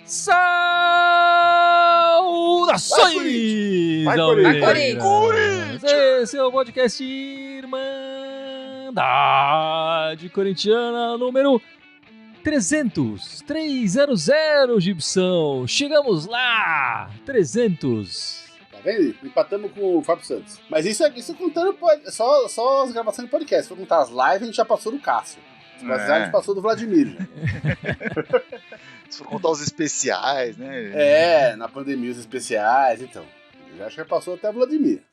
Saudações! Vai, Corinthians! Esse é o podcast Irmandade Corintiana número 300, Gibson. Chegamos lá! 300. Tá vendo? Empatamos com o Fábio Santos. Mas isso contando só as gravações de podcast. Se for contar as lives, a gente já passou do Cássio. Se precisar, a gente passou do Vladimir. Né? Se for contar os especiais, né? Na pandemia, os especiais, então. Já acho que passou até o Vladimir.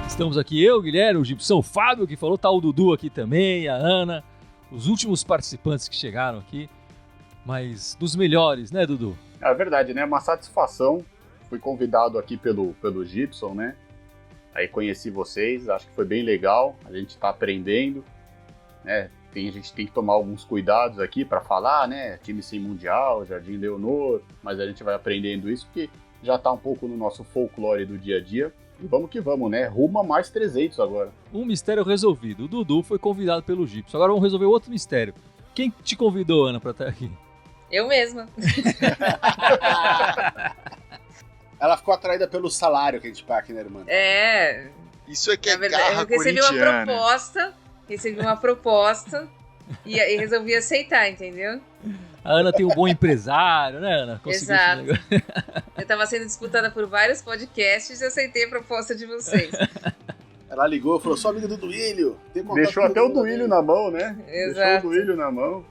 Estamos aqui, eu, Guilherme, o Gibson, o Fábio, que falou, tá o Dudu aqui também, a Ana, os últimos participantes que chegaram aqui, mas dos melhores, né, Dudu? É verdade, né? Uma satisfação. Fui convidado aqui pelo Gibson, né? Aí conheci vocês, acho que foi bem legal. A gente tá aprendendo, né? A gente tem que tomar alguns cuidados aqui para falar, né? Time sem mundial, Jardim Leonor, mas a gente vai aprendendo isso porque já tá um pouco no nosso folclore do dia a dia. E vamos que vamos, né? Rumo a mais 300 agora. Um mistério resolvido. O Dudu foi convidado pelo Gibson. Agora vamos resolver outro mistério. Quem te convidou, Ana, pra estar aqui? Eu mesma. Ela ficou atraída pelo salário que a gente paga aqui, né, irmã? Isso aqui é verdade, garra eu recebi uma proposta e resolvi aceitar, entendeu? A Ana tem um bom empresário, né, Ana? Conseguiu Exato. Eu estava sendo disputada por vários podcasts e aceitei a proposta de vocês. Ela ligou e falou, sou amiga do Duílio. Deixou até o Duílio na mão, né? Exato. Deixou o Duílio na mão.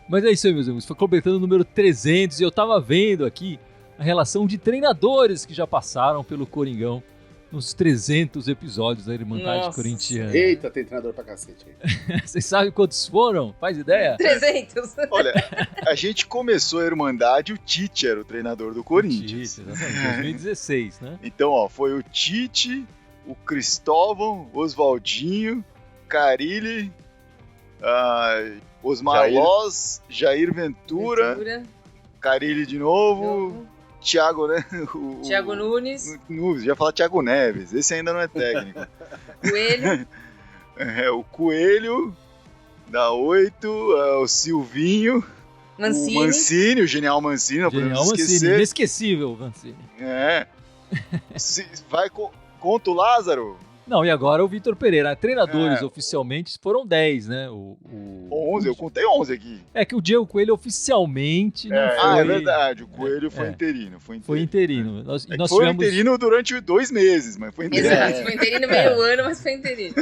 Mas é isso aí, meus amigos. Foi completando o número 300 e eu tava vendo aqui a relação de treinadores que já passaram pelo Coringão nos 300 episódios da Irmandade Corintiana. Eita, tem treinador pra cacete aí. Vocês sabem quantos foram? Faz ideia? 300. Olha, a gente começou a Irmandade, o Tite era o treinador do Corinthians. Tite, exatamente, 2016, né? Então, ó, foi o Tite, o Cristóvão, Oswaldinho, Carilli, Osmar Loz, Jair Ventura, Carilli de novo. Thiago, né? Thiago Nunes. Já ia falar Thiago Neves, esse ainda não é técnico. Coelho. O Coelho, da 8, o Silvinho, Mancini. o Mancini, o genial Mancini, não podemos esquecer. Inesquecível, Mancini. Conta o Lázaro. Não, e agora o Vitor Pereira. Treinadores oficialmente foram 10, né? 11, eu contei 11 aqui. É que o Diego Coelho oficialmente não foi... Ah, é verdade, o Coelho foi interino. Foi interino. Nós foi interino durante 2 meses, mas foi interino. Exato, foi interino meio ano, mas foi interino.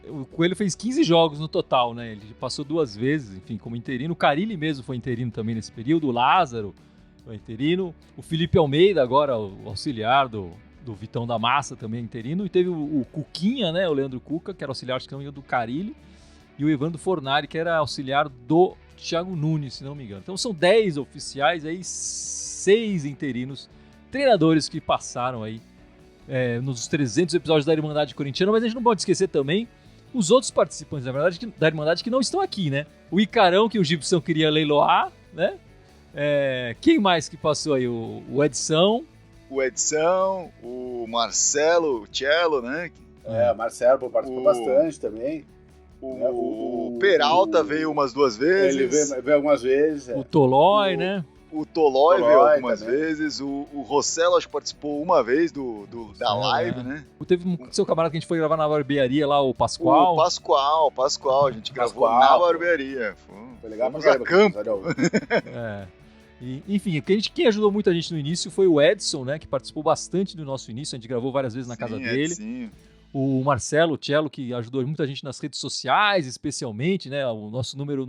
O Coelho fez 15 jogos no total, né? Ele passou 2 vezes, enfim, como interino. O Carilli mesmo foi interino também nesse período. O Lázaro foi interino. O Felipe Almeida, agora o auxiliar do Vitão da Massa, também interino. E teve o Cuquinha, né? O Leandro Cuca, que era auxiliar do Carilli. E o Evandro Fornari, que era auxiliar do Thiago Nunes, se não me engano. Então são 10 oficiais, aí 6 interinos, treinadores que passaram aí nos 300 episódios da Irmandade Corintiana. Mas a gente não pode esquecer também os outros participantes da Irmandade que não estão aqui, né? O Icarão, que o Gibson queria leiloar, né? Quem mais que passou aí? O Edson... O Marcelo, o Cello, né? O Marcelo participou bastante também. O Peralta veio umas 2 vezes. Ele veio algumas vezes. O Tolói, né? O Tolói veio algumas vezes. O Rossello acho que participou uma vez da live, né? Teve um seu camarada que a gente foi gravar na barbearia lá, o Pascoal. O Pascoal. A gente gravou na barbearia. Foi legal pra caramba. Campo. Enfim, quem ajudou muito a gente no início foi o Edson, né, que participou bastante do nosso início, a gente gravou várias vezes na casa dele. Sim. O Marcelo, o Cello, que ajudou muita gente nas redes sociais, especialmente, né, o nosso número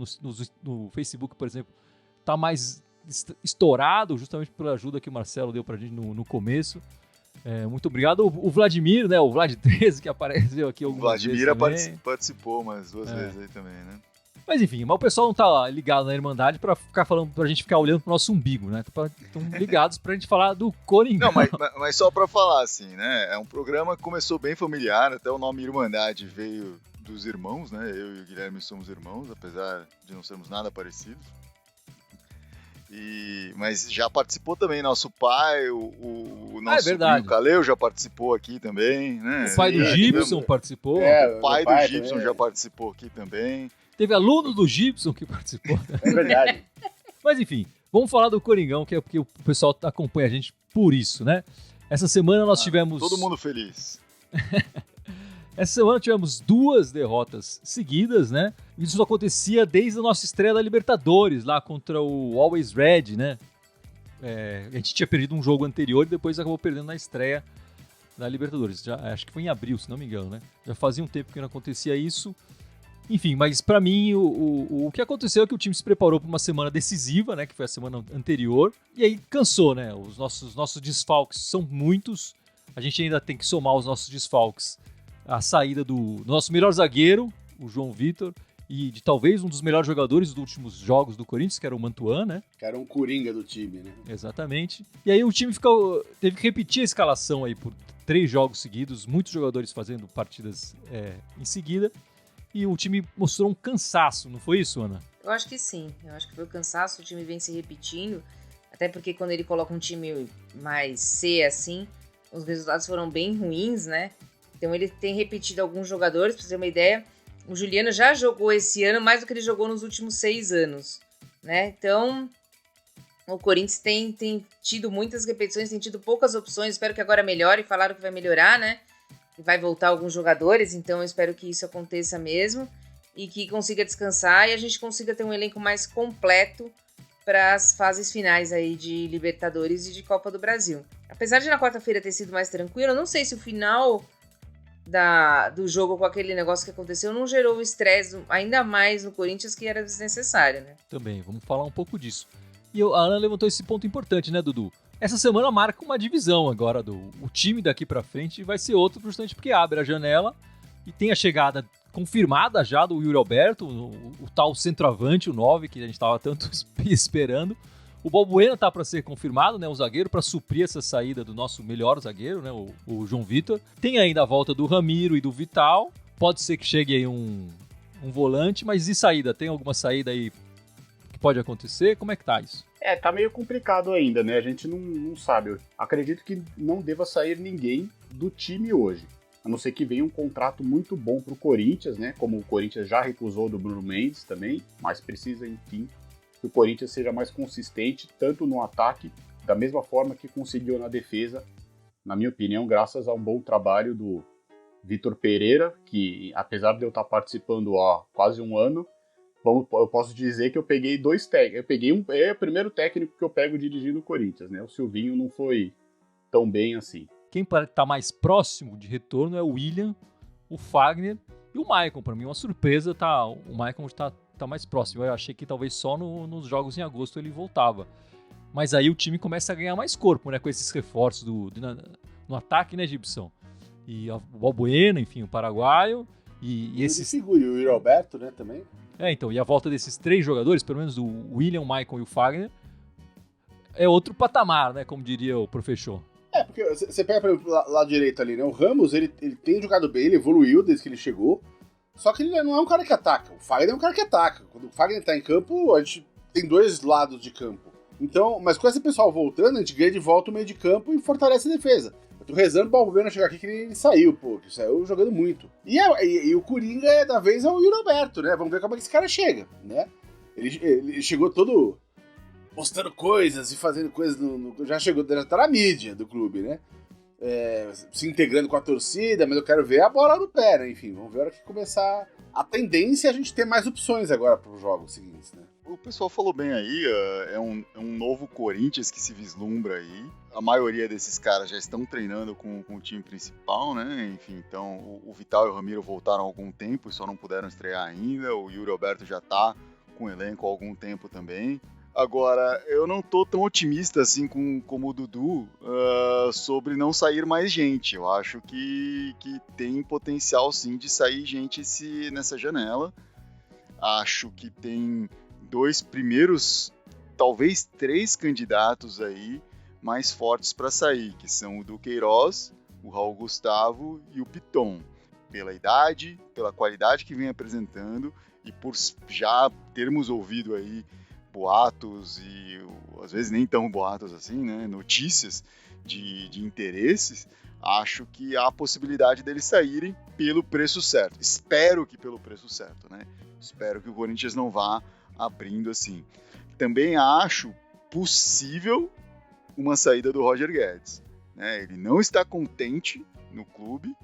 no Facebook, por exemplo, tá mais estourado, justamente pela ajuda que o Marcelo deu pra gente no começo. Muito obrigado. O Vladimir, né, o Vlad 13, que apareceu aqui algumas vezes também. O Vladimir participou umas 2 vezes aí também, né? Mas enfim, o pessoal não tá ligado na Irmandade pra ficar falando, pra gente ficar olhando pro nosso umbigo, né? Estão ligados pra gente falar do Coringão. Não, mas só pra falar, assim, né? É um programa que começou bem familiar, até o nome Irmandade veio dos irmãos, né? Eu e o Guilherme somos irmãos, apesar de não sermos nada parecidos. Mas já participou também nosso pai, o nosso verdade. Caleu já participou aqui também, né? O pai do Gibson participou. O pai do pai Gibson também. já participou aqui também. Teve aluno do Gibson que participou. É verdade. Mas enfim, vamos falar do Coringão, que é porque o pessoal acompanha a gente por isso, né? Essa semana nós tivemos... Todo mundo feliz. Essa semana tivemos 2 derrotas seguidas, né? Isso acontecia desde a nossa estreia da Libertadores, lá contra o Always Red, né? A gente tinha perdido um jogo anterior e depois acabou perdendo na estreia da Libertadores. Acho que foi em abril, se não me engano, né? Já fazia um tempo que não acontecia isso. Enfim, mas pra mim o que aconteceu é que o time se preparou para uma semana decisiva, né? Que foi a semana anterior. E aí cansou, né? Os nossos desfalques são muitos. A gente ainda tem que somar os nossos desfalques. A saída do nosso melhor zagueiro, o João Vitor, e de talvez um dos melhores jogadores dos últimos jogos do Corinthians, que era o Mantuan, né? Que era um coringa do time, né? Exatamente. E aí o time teve que repetir a escalação aí por 3 jogos seguidos, muitos jogadores fazendo partidas em seguida, e o time mostrou um cansaço, não foi isso, Ana? Eu acho que sim, eu acho que foi o cansaço, o time vem se repetindo, até porque quando ele coloca um time mais C assim, os resultados foram bem ruins, né? Então ele tem repetido alguns jogadores, pra você ter uma ideia. O Juliano já jogou esse ano mais do que ele jogou nos últimos 6 anos, né? Então o Corinthians tem tido muitas repetições, tem tido poucas opções. Espero que agora melhore. Falaram que vai melhorar, né? Que vai voltar alguns jogadores, então eu espero que isso aconteça mesmo e que consiga descansar e a gente consiga ter um elenco mais completo para as fases finais aí de Libertadores e de Copa do Brasil. Apesar de na quarta-feira ter sido mais tranquilo, eu não sei se o final do jogo com aquele negócio que aconteceu não gerou o estresse ainda mais no Corinthians, que era desnecessário, né? Também, vamos falar um pouco disso. E a Ana levantou esse ponto importante, né, Dudu? Essa semana marca uma divisão agora o time daqui pra frente vai ser outro, justamente porque abre a janela e tem a chegada confirmada já do Yuri Alberto, o tal centroavante, o 9, que a gente tava tanto esperando. O Balbuena tá para ser confirmado, né, o zagueiro, para suprir essa saída do nosso melhor zagueiro, né, o João Vitor. Tem ainda a volta do Ramiro e do Vital. Pode ser que chegue aí um volante, mas e saída? Tem alguma saída aí que pode acontecer? Como é que tá isso? Tá meio complicado ainda, né? A gente não sabe. Eu acredito que não deva sair ninguém do time hoje. A não ser que venha um contrato muito bom pro Corinthians, né? Como o Corinthians já recusou do Bruno Mendes também, mas precisa, enfim, que o Corinthians seja mais consistente, tanto no ataque, da mesma forma que conseguiu na defesa, na minha opinião, graças a um bom trabalho do Vitor Pereira, que apesar de eu estar participando há quase um ano, eu posso dizer que eu peguei 2 técnicos. É o primeiro técnico que eu pego dirigindo o Corinthians, né? O Silvinho não foi tão bem assim. Quem tá mais próximo de retorno é o William, o Fagner e o Maicon. Para mim, uma surpresa, o Maicon tá mais próximo. Eu achei que talvez só nos jogos em agosto ele voltava. Mas aí o time começa a ganhar mais corpo, né? Com esses reforços no ataque, né, Gibson? E o Balbuena, enfim, o paraguaio. E esses... Figura, o Yuri Alberto, né, também. Então, e a volta desses 3 jogadores, pelo menos o William, o Maicon e o Fagner, é outro patamar, né? Como diria o professor. Porque você pega, por exemplo, lá direito ali, né? O Ramos, ele tem jogado bem, ele evoluiu desde que ele chegou. Só que ele não é um cara que ataca. O Fagner é um cara que ataca. Quando o Fagner tá em campo, a gente tem 2 lados de campo. Então, mas com esse pessoal voltando, a gente ganha de volta o meio de campo e fortalece a defesa. Eu tô rezando o Balbuena chegar aqui que ele saiu, que saiu jogando muito. E o Coringa da vez é o Yuri Alberto, né? Vamos ver como é que esse cara chega, né? Ele chegou todo postando coisas e fazendo coisas já tá na mídia do clube, né? Se integrando com a torcida, mas eu quero ver a bola no pé, né? Enfim, vamos ver a hora que começar. A tendência é a gente ter mais opções agora para os jogos seguintes, né? O pessoal falou bem aí, é um novo Corinthians que se vislumbra aí. A maioria desses caras já estão treinando com o time principal, né? Enfim, então o Vital e o Ramiro voltaram há algum tempo e só não puderam estrear ainda. O Yuri Alberto já tá com o elenco há algum tempo também. Agora, eu não tô tão otimista assim como o Dudu sobre não sair mais gente. Eu acho que tem potencial sim de sair gente nessa janela. Acho que tem 2 primeiros, talvez 3 candidatos aí mais fortes para sair, que são o Duqueiroz, o Raul Gustavo e o Piton. Pela idade, pela qualidade que vem apresentando e por já termos ouvido aí boatos e às vezes nem tão boatos assim, né, notícias de interesses, acho que há a possibilidade deles saírem pelo preço certo. Espero que pelo preço certo, né? Espero que o Corinthians não vá abrindo assim. Também acho possível uma saída do Roger Guedes, né? Ele não está contente no clube,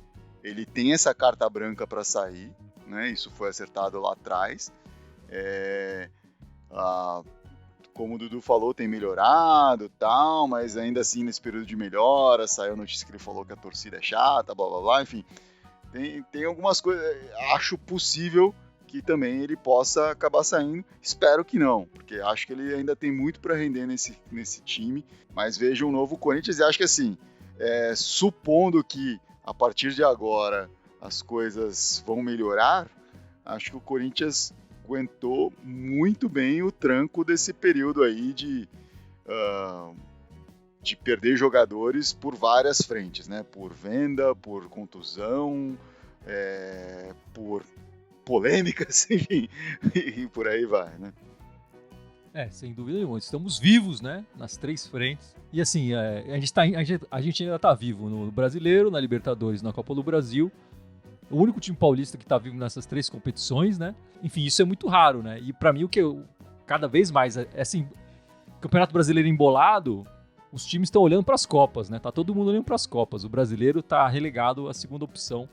ele tem essa carta branca para sair, né? Isso foi acertado lá atrás. Como o Dudu falou, tem melhorado e tal, mas ainda assim nesse período de melhora, saiu a notícia que ele falou que a torcida é chata, blá blá blá, enfim. Tem algumas coisas, acho possível que também ele possa acabar saindo, espero que não, porque acho que ele ainda tem muito para render nesse time, mas vejo um novo Corinthians e acho que assim, supondo que a partir de agora as coisas vão melhorar, acho que o Corinthians aguentou muito bem o tranco desse período aí de perder jogadores por várias frentes, né? Por venda, por contusão, por polêmicas, enfim, e por aí vai, né? Sem dúvida nenhuma. Estamos vivos, né? Nas 3 frentes. E assim, a gente ainda tá vivo no Brasileiro, na Libertadores, na Copa do Brasil. O único time paulista que tá vivo nessas 3 competições, né? Enfim, isso é muito raro, né? E pra mim, o que cada vez mais assim, Campeonato Brasileiro embolado, os times estão olhando pras Copas, né? Tá todo mundo olhando pras Copas. O brasileiro tá relegado à segunda opção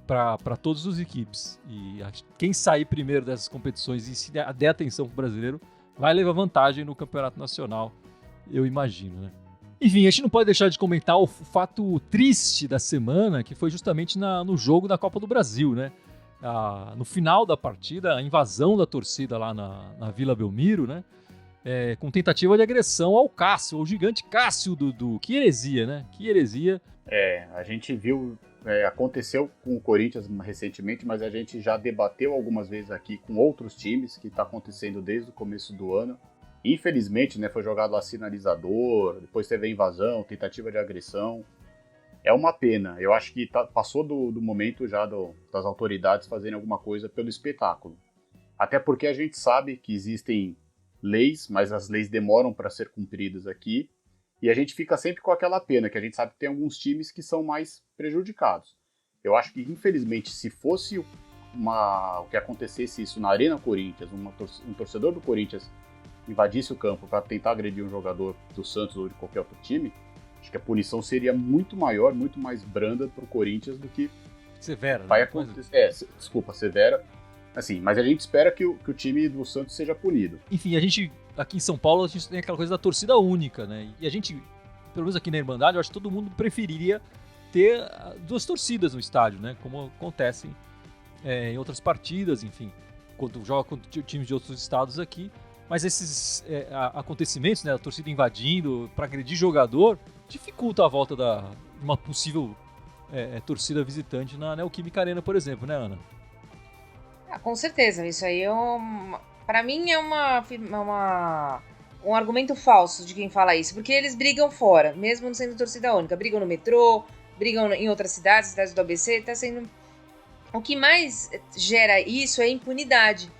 para todas as equipes. E quem sair primeiro dessas competições e se der atenção pro brasileiro, vai levar vantagem no Campeonato Nacional, eu imagino, né? Enfim, a gente não pode deixar de comentar o fato triste da semana, que foi justamente no jogo da Copa do Brasil, né? No final da partida, a invasão da torcida lá na Vila Belmiro, né? Com tentativa de agressão ao Cássio, ao gigante Cássio Dudu. Que heresia, né? Que heresia. A gente viu, aconteceu com o Corinthians recentemente, mas a gente já debateu algumas vezes aqui com outros times, que está acontecendo desde o começo do ano. Infelizmente, né, foi jogado lá sinalizador, depois teve a invasão, tentativa de agressão. É uma pena. Eu acho que passou do momento já das autoridades fazerem alguma coisa pelo espetáculo. Até porque a gente sabe que existem leis, mas as leis demoram para ser cumpridas aqui. E a gente fica sempre com aquela pena, que a gente sabe que tem alguns times que são mais prejudicados. Eu acho que, infelizmente, se fosse o que acontecesse isso na Arena Corinthians, um torcedor do Corinthians invadisse o campo para tentar agredir um jogador do Santos ou de qualquer outro time, acho que a punição seria muito maior, muito mais branda para o Corinthians do que severa. Vai acontecer. Severa. Assim, mas a gente espera que o time do Santos seja punido. Enfim, a gente, aqui em São Paulo, a gente tem aquela coisa da torcida única, né? E a gente, pelo menos aqui na Irmandade, eu acho que todo mundo preferiria ter 2 torcidas no estádio, né? Como acontece em outras partidas, enfim, quando joga contra times de outros estados aqui. Mas esses acontecimentos, né, a torcida invadindo para agredir jogador, dificulta a volta de uma possível torcida visitante na Neoquímica Arena, por exemplo, né, Ana? Com certeza. Isso aí para mim é um argumento falso de quem fala isso, porque eles brigam fora, mesmo não sendo torcida única. Brigam no metrô, brigam em outras cidades do ABC, tá sendo... O que mais gera isso é impunidade.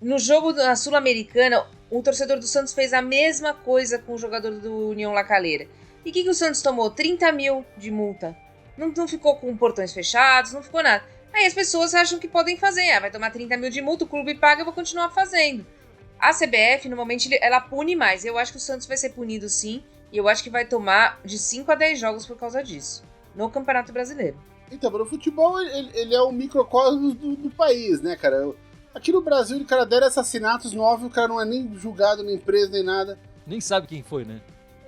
No jogo da Sul-Americana, o torcedor do Santos fez a mesma coisa com o jogador do União La Calera. E o que o Santos tomou? 30 mil de multa. Não ficou com portões fechados, não ficou nada. Aí as pessoas acham que podem fazer. Vai tomar 30 mil de multa, o clube paga, eu vou continuar fazendo. A CBF, normalmente, ela pune mais. Eu acho que o Santos vai ser punido sim, e eu acho que vai tomar de 5 a 10 jogos por causa disso, no Campeonato Brasileiro. Então, o futebol, ele é o microcosmos do país, né, cara? Aqui no Brasil, o cara der assassinatos 9, o cara não é nem julgado, nem preso, nem nada. Nem sabe quem foi, né?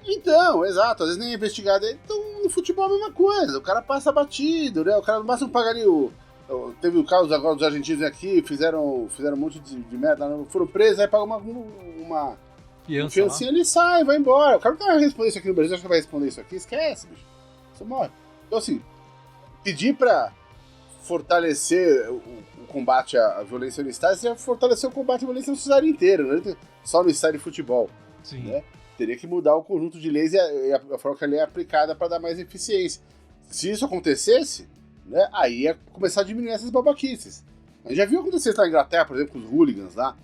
Então, exato, às vezes nem é investigado. Então, no futebol é a mesma coisa, o cara passa batido, né? O cara no máximo paga ali teve o caso agora dos argentinos aqui, fizeram um monte de merda, foram presos, aí pagam uma fiancinha, ele sai, vai embora. O cara não vai responder isso aqui no Brasil, acho que vai responder isso aqui, esquece, bicho. Você morre. Então, assim, pedir pra fortalecer o combate à violência no estádio, seria fortalecer o combate à violência no estádio inteiro, né? Só no estádio de futebol. Sim. Né? Teria que mudar o conjunto de leis e a forma que a lei é aplicada para dar mais eficiência. Se isso acontecesse, né, aí ia começar a diminuir essas babaquices. A gente já viu acontecer na Inglaterra, por exemplo, com os hooligans lá.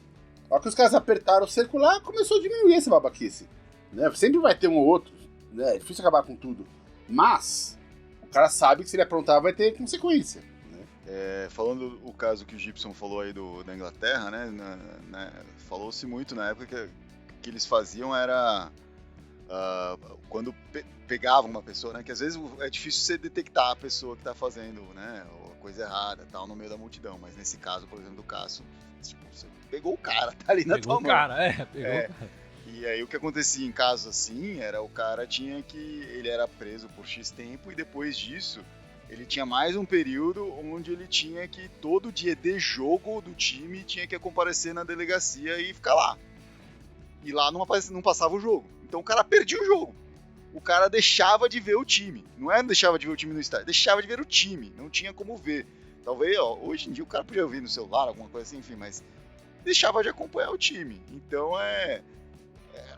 A hora que os caras apertaram o cerco lá, começou a diminuir essa babaquice. Né? Sempre vai ter um ou outro, né? É difícil acabar com tudo. Mas, o cara sabe que se ele aprontar vai ter consequência. Né? Falando o caso que o Gibson falou aí da Inglaterra, né? Falou-se muito na época que eles faziam era... quando pegavam uma pessoa, né? Que às vezes é difícil você detectar a pessoa que está fazendo, né? A coisa errada, tal, no meio da multidão. Mas nesse caso, por exemplo, do Cássio, tipo, você pegou o cara, tá ali na tua mão. Pegou o cara. E aí o que acontecia em casos assim era o cara ele era preso por X tempo e depois disso ele tinha mais um período onde ele tinha que todo dia de jogo do time tinha que comparecer na delegacia e ficar lá. E lá não passava o jogo. Então o cara perdia o jogo. O cara deixava de ver o time. Não é deixava de ver o time no estádio, deixava de ver o time. Não tinha como ver. Talvez, hoje em dia o cara podia ouvir no celular, alguma coisa assim, enfim, mas deixava de acompanhar o time. Então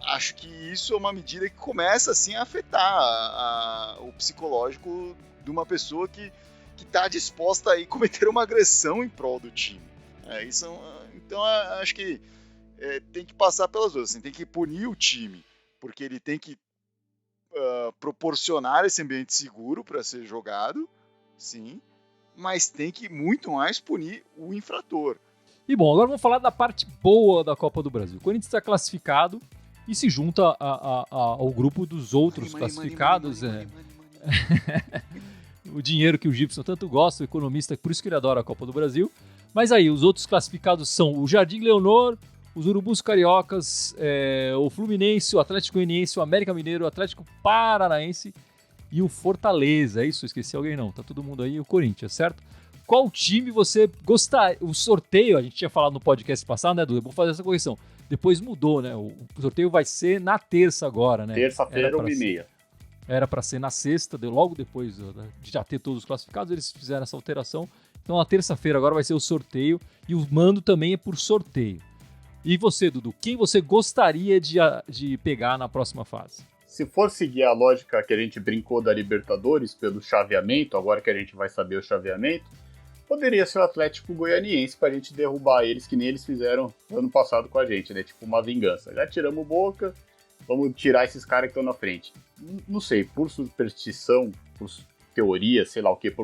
acho que isso é uma medida que começa assim a afetar o psicológico de uma pessoa que está disposta a ir cometer uma agressão em prol do time. Então acho que tem que passar pelas duas, assim, tem que punir o time, porque ele tem que proporcionar esse ambiente seguro para ser jogado, sim, mas tem que muito mais punir o infrator. E bom, agora vamos falar da parte boa da Copa do Brasil. O Corinthians está classificado e se junta ao grupo dos outros classificados. O dinheiro que o Gibson tanto gosta, o economista, por isso que ele adora a Copa do Brasil. Mas aí, os outros classificados são o Jardim Leonor, os Urubus Cariocas, o Fluminense, o Atlético Goianiense, o América Mineiro, o Atlético Paranaense e o Fortaleza. É isso? Eu esqueci alguém não. Tá todo mundo aí, o Corinthians, certo? Qual time você gostaria? O sorteio, a gente tinha falado no podcast passado, né, Dudu? Vou fazer essa correção. Depois mudou, né? O sorteio vai ser na terça agora, né? Terça-feira, 1h30. Era para ser na sexta, logo depois de já ter todos os classificados, eles fizeram essa alteração. Então, na terça-feira agora vai ser o sorteio e o mando também é por sorteio. E você, Dudu, quem você gostaria de pegar na próxima fase? Se for seguir a lógica que a gente brincou da Libertadores pelo chaveamento, agora que a gente vai saber o chaveamento, poderia ser o Atlético Goianiense pra gente derrubar eles, que nem eles fizeram ano passado com a gente, né? Tipo uma vingança. Já tiramos Boca, vamos tirar esses caras que estão na frente. Não sei, por superstição, por teoria, sei lá o que,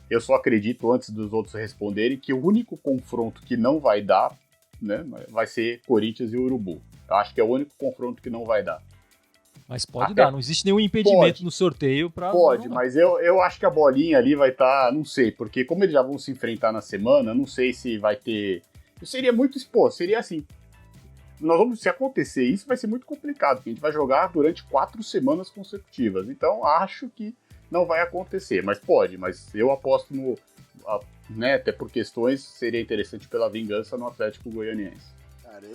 eu só acredito, antes dos outros responderem, que o único confronto que não vai dar, né, vai ser Corinthians e Urubu. Eu acho que é o único confronto que não vai dar. Mas pode dar, não existe nenhum impedimento no sorteio para. Pode, mas eu acho que a bolinha ali vai estar, não sei, porque como eles já vão se enfrentar na semana, não sei se vai ter. Seria muito seria assim. Se acontecer isso, vai ser muito complicado, porque a gente vai jogar durante 4 semanas consecutivas. Então, acho que não vai acontecer, mas pode. Mas eu aposto né, até por questões, seria interessante pela vingança no Atlético Goianiense. Cara,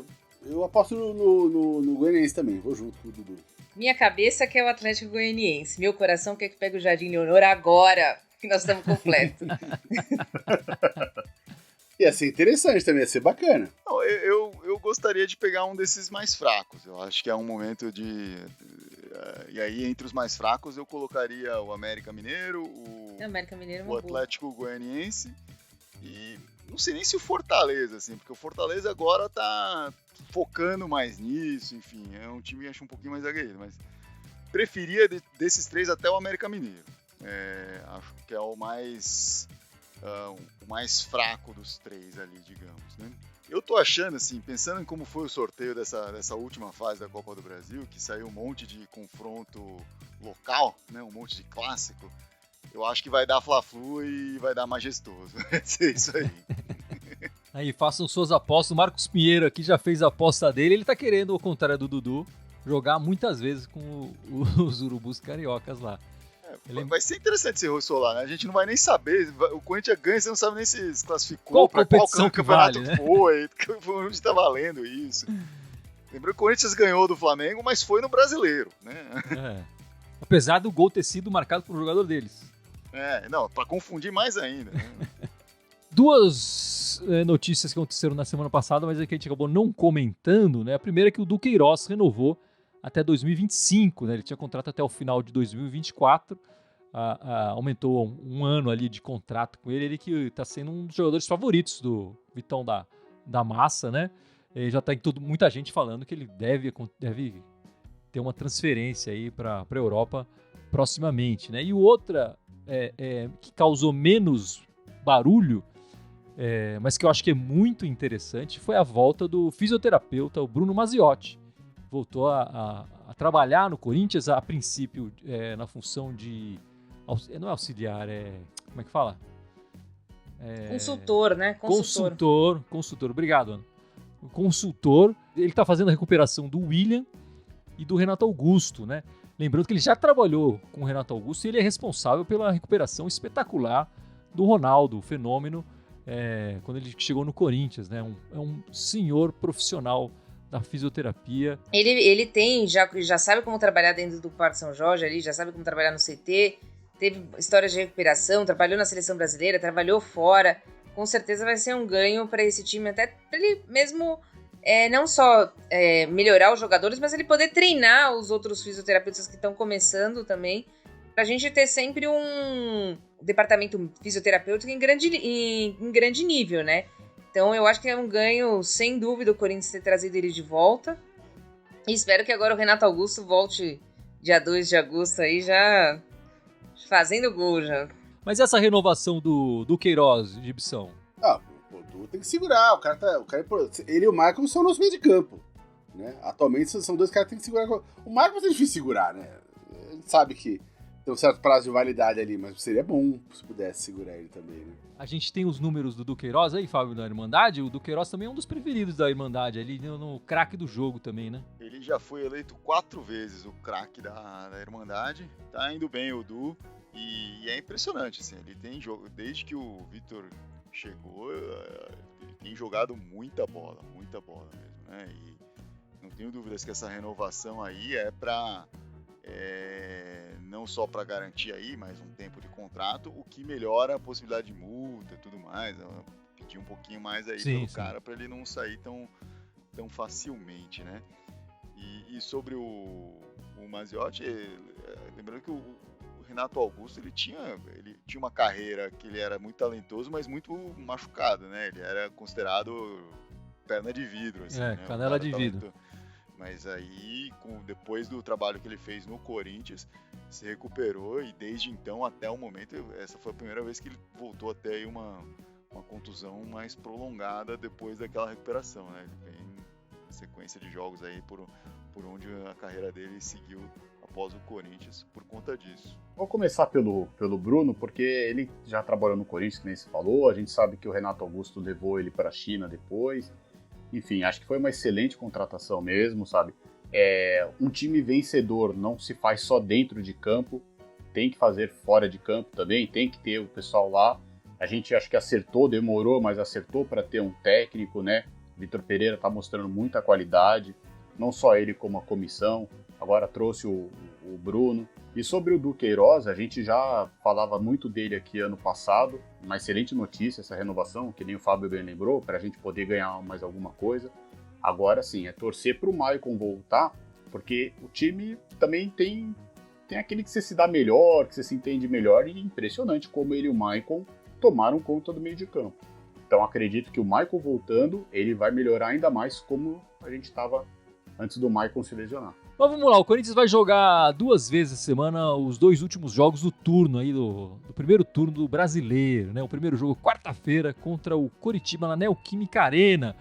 eu aposto no Goianiense também, vou junto com o Dudu. Minha cabeça quer o Atlético Goianiense, meu coração quer que pegue o Jardim Leonor agora, que nós estamos completos. Ia ser interessante também, ia ser bacana. Não, eu gostaria de pegar um desses mais fracos. Eu acho que é um momento de... E aí, entre os mais fracos, eu colocaria o América Mineiro, o Atlético Goianiense e não sei nem se o Fortaleza, assim, porque o Fortaleza agora tá focando mais nisso, enfim, é um time, acho, um pouquinho mais aguerrido, mas preferia desses 3 até o América Mineiro. Acho que é o mais fraco dos 3 ali, digamos, né? Eu tô achando, assim, pensando em como foi o sorteio dessa última fase da Copa do Brasil, que saiu um monte de confronto local, né, um monte de clássico, eu acho que vai dar Fla-Flu e vai dar majestoso. Vai ser isso aí. Aí, façam suas apostas. O Marcos Pinheiro aqui já fez a aposta dele. Ele tá querendo, ao contrário do Dudu, jogar muitas vezes com os Urubus Cariocas lá. Vai ser interessante esse Rossolar, né? A gente não vai nem saber. O Corinthians ganha, você não sabe nem se se classificou, qual pra competição qual campeonato que vale, foi, onde tá valendo isso. Lembrou que o Corinthians ganhou do Flamengo, mas foi no Brasileiro, né? Apesar do gol ter sido marcado por um jogador deles. Não, pra confundir mais ainda. Né? 2 notícias que aconteceram na semana passada, mas é que a gente acabou não comentando, né? A primeira é que o Duqueiroz renovou até 2025, né? Ele tinha contrato até o final de 2024, aumentou um ano ali de contrato com ele que está sendo um dos jogadores favoritos do Vitão da Massa, né? Já está muita gente falando que ele deve ter uma transferência aí para a Europa proximamente, né? E o outra que causou menos barulho, mas que eu acho que é muito interessante, foi a volta do fisioterapeuta, o Bruno Maziotti. Voltou a trabalhar no Corinthians, a princípio na função de... Não é auxiliar, como é que fala? Consultor, né? Consultor, obrigado, Ana. Consultor, ele está fazendo a recuperação do William e do Renato Augusto, né? Lembrando que ele já trabalhou com o Renato Augusto e ele é responsável pela recuperação espetacular do Ronaldo, o fenômeno, quando ele chegou no Corinthians, né? É um senhor profissional da fisioterapia. Ele já sabe como trabalhar dentro do Parque São Jorge ali, já sabe como trabalhar no CT, teve histórias de recuperação, trabalhou na seleção brasileira, trabalhou fora. Com certeza vai ser um ganho para esse time, até para ele mesmo não só melhorar os jogadores, mas ele poder treinar os outros fisioterapeutas que estão começando também, para a gente ter sempre um departamento fisioterapêutico em grande nível, né? Então eu acho que é um ganho, sem dúvida, o Corinthians ter trazido ele de volta. E espero que agora o Renato Augusto volte dia 2 de agosto aí já fazendo gol já. Mas essa renovação do Queiroz, Gibson? O Du tem que segurar. Ele e o Michael são nosso meio de campo, né? Atualmente são dois caras que tem que segurar. O Michael é difícil segurar, né? A gente sabe que tem um certo prazo de validade ali, mas seria bom se pudesse segurar ele também, né? A gente tem os números do Queiroz aí, Fábio, da Irmandade. O Du Queiroz também é um dos preferidos da Irmandade ali, no craque do jogo também, né? Ele já foi eleito 4 vezes o craque da Irmandade. Tá indo bem o Du. E é impressionante, assim, ele tem jogo, desde que o Vitor chegou, ele tem jogado muita bola mesmo, né? E não tenho dúvidas que essa renovação aí não só para garantir aí mais um tempo de contrato, o que melhora a possibilidade de multa e tudo mais, pedir um pouquinho mais aí pelo cara para ele não sair tão facilmente, né? E sobre o Maziotti, lembrando que o Renato Augusto ele tinha uma carreira que ele era muito talentoso, mas muito machucado, né? Ele era considerado perna de vidro, assim, né? Canela de vidro. Mas aí, depois do trabalho que ele fez no Corinthians, se recuperou e desde então até o momento, essa foi a primeira vez que ele voltou a ter aí uma contusão mais prolongada depois daquela recuperação, né? Ele vem uma sequência de jogos aí por onde a carreira dele seguiu após o Corinthians por conta disso. Vou começar pelo Bruno, porque ele já trabalhou no Corinthians, que nem se falou, a gente sabe que o Renato Augusto levou ele para a China depois, enfim, acho que foi uma excelente contratação mesmo, sabe? Um time vencedor não se faz só dentro de campo, tem que fazer fora de campo também, tem que ter o pessoal lá, a gente acho que acertou, demorou, mas acertou para ter um técnico, né? Vitor Pereira está mostrando muita qualidade, não só ele como a comissão, agora trouxe o Bruno. E sobre o Du Queiroz, a gente já falava muito dele aqui ano passado, uma excelente notícia essa renovação, que nem o Fábio bem lembrou, para a gente poder ganhar mais alguma coisa. Agora sim, é torcer para o Maicon voltar, porque o time também tem aquele que você se dá melhor, que você se entende melhor, e é impressionante como ele e o Maicon tomaram conta do meio de campo. Então acredito que o Maicon voltando, ele vai melhorar ainda mais como a gente estava antes do Maicon se lesionar. Mas vamos lá, o Corinthians vai jogar 2 vezes a semana os 2 últimos jogos do turno aí, do primeiro turno do Brasileiro, né? O primeiro jogo quarta-feira contra o Coritiba na Neoquímica Arena.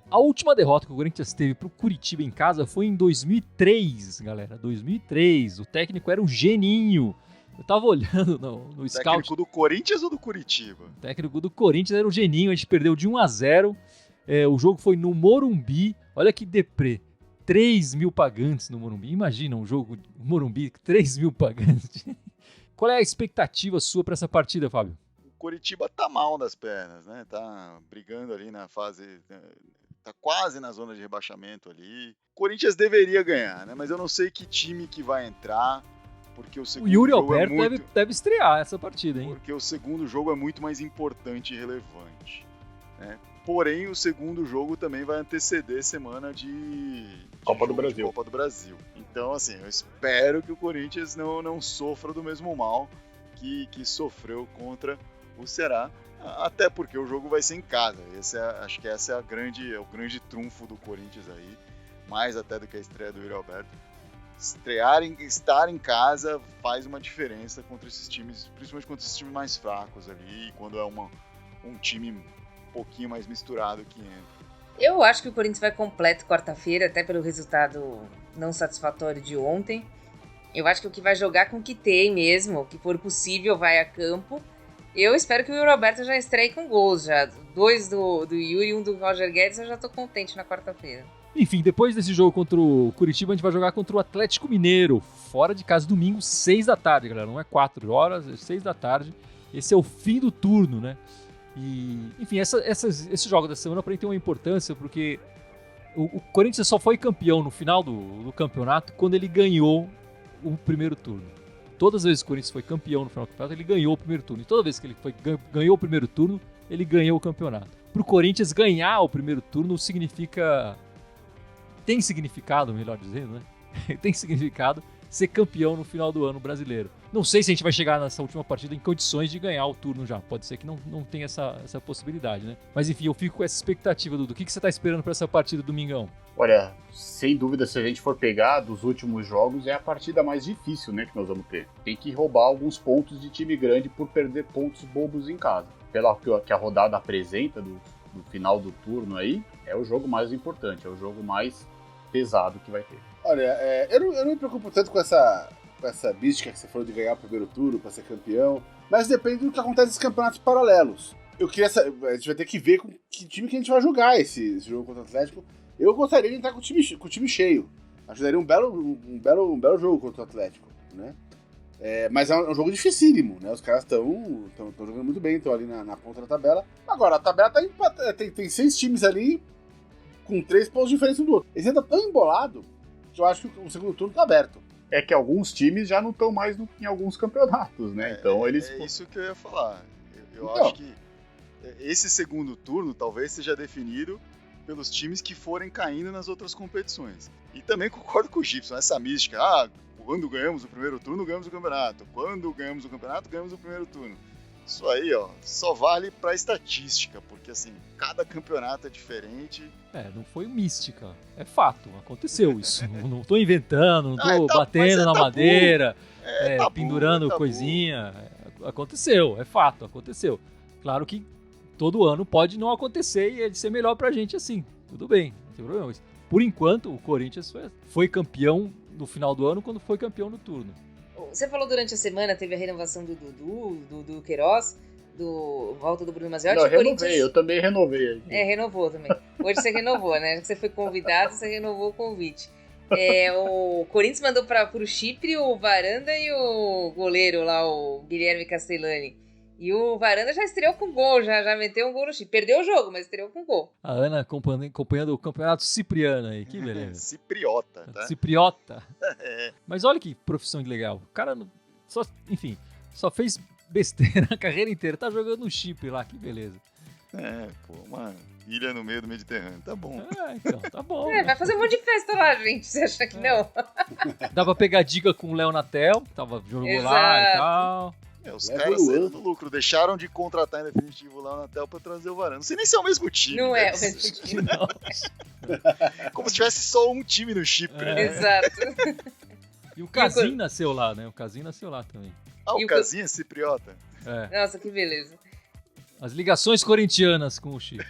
A última derrota que o Corinthians teve pro Coritiba em casa foi em 2003, galera, 2003. O técnico era o Geninho. Eu tava olhando no scout. Técnico do Corinthians ou do Curitiba? O técnico do Corinthians era o Geninho, a gente perdeu de 1-0. O jogo foi no Morumbi, olha que deprê. 3 mil pagantes no Morumbi. Imagina um jogo no Morumbi, 3 mil pagantes. Qual é a expectativa sua para essa partida, Fábio? O Coritiba tá mal das pernas, né? Tá brigando ali na fase... Tá quase na zona de rebaixamento ali. O Corinthians deveria ganhar, né? Mas eu não sei que time que vai entrar, porque o segundo Yuri jogo Alberto deve estrear essa partida, hein? Porque o segundo jogo é muito mais importante e relevante, né? Porém, o segundo jogo também vai anteceder semana de Copa do Brasil. Copa do Brasil. Então, assim, eu espero que o Corinthians não sofra do mesmo mal que sofreu contra o Ceará. Até porque o jogo vai ser em casa. Acho que esse é o grande trunfo do Corinthians aí, mais até do que a estreia do Yuri Alberto. Estar em casa faz uma diferença contra esses times, principalmente contra esses times mais fracos ali, quando é um time um pouquinho mais misturado que entra. Eu acho que o Corinthians vai completo quarta-feira, até pelo resultado não satisfatório de ontem. Eu acho que o que vai jogar com o que tem mesmo, o que for possível, vai a campo. Eu espero que o Yuri Alberto já estreie com gols, já. 2 do Yuri e 1 do Roger Guedes, eu já tô contente na quarta-feira. Enfim, depois desse jogo contra o Curitiba, a gente vai jogar contra o Atlético Mineiro, fora de casa, domingo, 6 da tarde, galera. Não é 4 horas, é 6 da tarde. Esse é o fim do turno, né? E, enfim, esse jogo da semana pra gente tem uma importância, porque o Corinthians só foi campeão no final do campeonato quando ele ganhou o primeiro turno. Todas as vezes que o Corinthians foi campeão no final do campeonato, ele ganhou o primeiro turno. E toda vez que ele ganhou o primeiro turno, ele ganhou o campeonato. Pro Corinthians ganhar o primeiro turno tem significado, melhor dizendo, né? Tem significado ser campeão no final do ano brasileiro. Não sei se a gente vai chegar nessa última partida em condições de ganhar o turno já. Pode ser que não tenha essa possibilidade, né? Mas enfim, eu fico com essa expectativa, Dudu. O que você tá esperando para essa partida domingão? Olha, sem dúvida, se a gente for pegar dos últimos jogos, é a partida mais difícil, né, que nós vamos ter. Tem que roubar alguns pontos de time grande por perder pontos bobos em casa. Pela que a rodada apresenta do final do turno aí, é o jogo mais importante, é o jogo mais pesado que vai ter. Olha, eu não me preocupo tanto com essa mística que você falou de ganhar o primeiro turno para ser campeão, mas depende do que acontece nesses campeonatos paralelos. A gente vai ter que ver com que time que a gente vai jogar esse jogo contra o Atlético. Eu gostaria de entrar com o time cheio. Acho que daria um belo jogo contra o Atlético, né? Mas é um jogo dificílimo, né? Os caras estão jogando muito bem, estão ali na ponta da tabela. Agora, a tabela tem 6 times ali com 3 pontos de diferença um do outro. Eles ainda tão embolado que eu acho que o segundo turno tá aberto. É que alguns times já não estão mais em alguns campeonatos, né? Então eles... É isso que eu ia falar. Eu Então, acho que esse segundo turno talvez seja definido pelos times que forem caindo nas outras competições. E também concordo com o Gibson, essa mística, quando ganhamos o primeiro turno, ganhamos o campeonato. Quando ganhamos o campeonato, ganhamos o primeiro turno. Isso aí, só vale pra estatística, porque assim, cada campeonato é diferente. Não foi mística, é fato, aconteceu isso. Não tô inventando, não tô batendo na tabu. madeira, Tabu, pendurando tabu. coisinha. Aconteceu, é fato, aconteceu. Claro que todo ano pode não acontecer e ser melhor pra gente assim, tudo bem, não tem problema. Por enquanto, o Corinthians foi campeão no final do ano quando foi campeão no turno. Você falou durante a semana, teve a renovação do Dudu, do Queiroz, do volta do Bruno Maziotti. Eu também renovei. Aqui. Renovou também. Hoje você renovou, né? Já que você foi convidado, você renovou o convite. O Corinthians mandou pro Chipre o Varanda e o goleiro lá, o Guilherme Castellani. E o Varanda já estreou com gol, já meteu um gol no Chipre. Perdeu o jogo, mas estreou com gol. A Ana acompanhando o campeonato cipriano aí, que beleza. Cipriota, tá? Cipriota. Mas olha que profissão legal. O cara só fez besteira a carreira inteira. Tá jogando no Chipre lá, que beleza. Uma ilha no meio do Mediterrâneo, tá bom. Então, tá bom. Né? Vai fazer um monte de festa lá, gente. Você acha que não? Dá pra pegar dica com o Léo Natel, que jogou lá e tal. Os caras saíram do lucro, deixaram de contratar em definitivo lá na Natel pra trazer o Varanda. Não sei nem se é o mesmo time. Não é o mesmo time, não. Como se tivesse só um time no Chipre. Né? Exato. E o Casim nasceu lá, né? O Casim nasceu lá também. O Casim é cipriota? Nossa, que beleza. As ligações corintianas com o Chipre.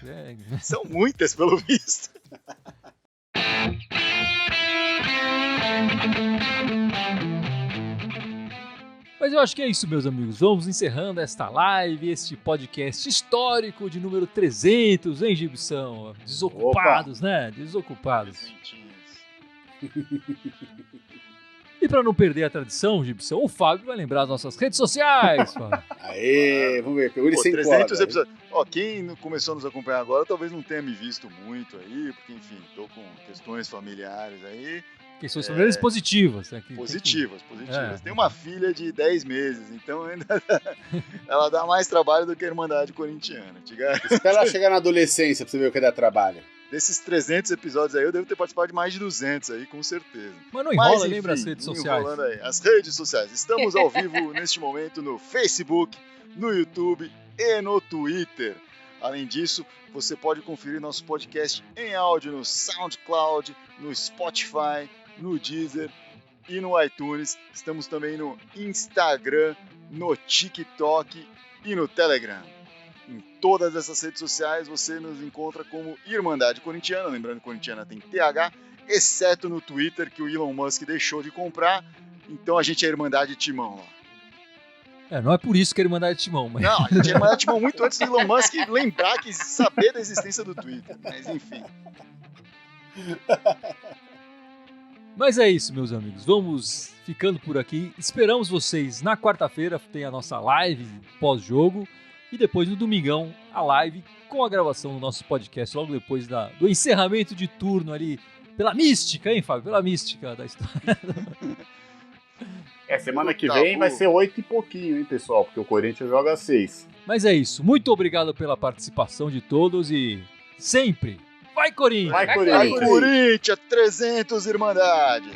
São muitas, pelo visto. Mas eu acho que é isso, meus amigos. Vamos encerrando esta live, este podcast histórico de número 300, hein, Gibson? Desocupados, Opa. Né? Desocupados. E para não perder a tradição, Gibson, o Fábio vai lembrar as nossas redes sociais, Fábio. Aê, vamos ver. Pegou ele sem 300 episódios. Quem começou a nos acompanhar agora talvez não tenha me visto muito aí, porque, enfim, tô com questões familiares aí. Questões familiares positivas. Né? Positivas. Tem uma filha de 10 meses, então ainda ela dá mais trabalho do que a Irmandade Corintiana. Espera ela chegar na adolescência pra você ver o que dá trabalho. Desses 300 episódios aí, eu devo ter participado de mais de 200 aí, com certeza. Mas não enrola, lembra as redes sociais. Aí. As redes sociais. Estamos ao vivo neste momento no Facebook, no YouTube e no Twitter. Além disso, você pode conferir nosso podcast em áudio no SoundCloud, no Spotify, no Deezer e no iTunes. Estamos também no Instagram, no TikTok e no Telegram. Em todas essas redes sociais você nos encontra como Irmandade Corintiana. Lembrando que Corintiana tem TH, exceto no Twitter, que o Elon Musk deixou de comprar. Então a gente é Irmandade Timão lá. Não é por isso que ele mandar de Timão, mas... Não, a gente ia mandar Timão muito antes do Elon Musk lembrar que saber da existência do Twitter. Mas enfim. Mas é isso, meus amigos. Vamos ficando por aqui. Esperamos vocês na quarta-feira. Tem a nossa live pós-jogo. E depois no domingão, a live com a gravação do nosso podcast. Logo depois do encerramento de turno ali. Pela mística, hein, Fábio? Pela mística da história. Semana que vem vai ser 8 e pouquinho, hein, pessoal? Porque o Corinthians joga 6. Mas é isso. Muito obrigado pela participação de todos e sempre vai Corinthians! Vai Corinthians! Vai Corinthians, 300 Irmandade!